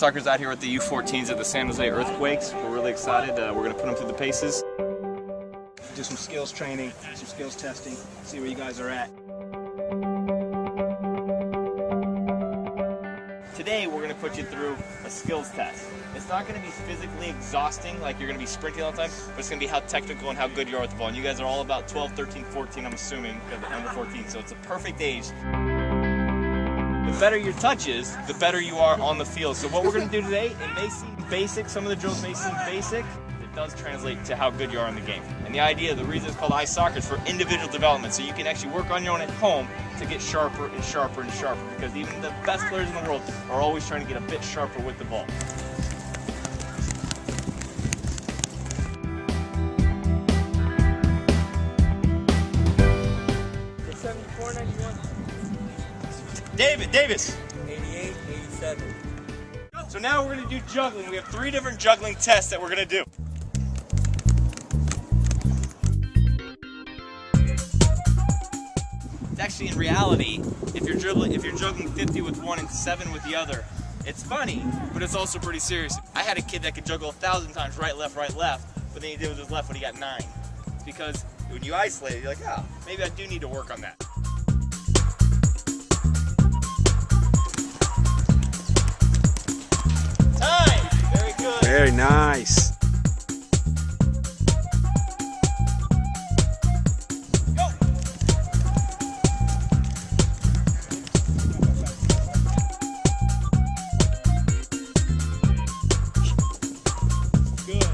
iSoccer's out here with the U-14s at the San Jose Earthquakes. We're really excited. We're going to put them through the paces. Do some skills training, some skills testing, see where you guys are at. Today we're going to put you through a skills test. It's not going to be physically exhausting like you're going to be sprinting all the time, but it's going to be how technical and how good you are with the ball. And you guys are all about 12, 13, 14, I'm assuming, because they're under 14, so it's a perfect age. The better your touch is, the better you are on the field. So what we're going to do today, it may seem basic, some of the drills may seem basic, it does translate to how good you are in the game. And the idea, the reason it's called iSoccer is for individual development, so you can actually work on your own at home to get sharper and sharper and sharper, because even the best players in the world are always trying to get a bit sharper with the ball. Davis. 88, 87. So now we're going to do juggling. We have 3 different juggling tests that we're going to do. It's actually, in reality, if you're juggling 50 with one and 7 with the other, it's funny, but it's also pretty serious. I had a kid that could juggle 1,000 times right, left, but then he did with his left when he got 9. It's because when you isolate it, you're like, oh, maybe I do need to work on that. Very nice. Go. Good.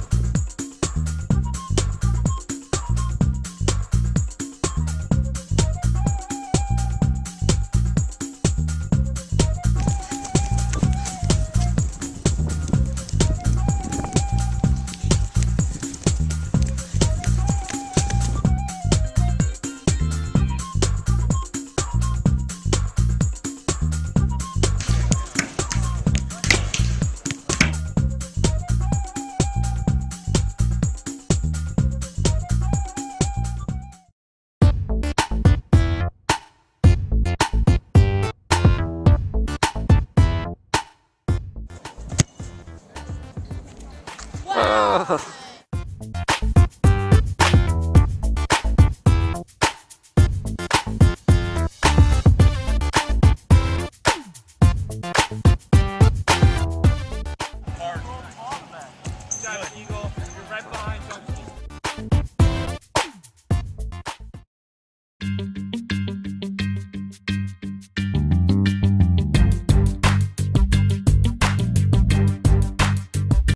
Oh.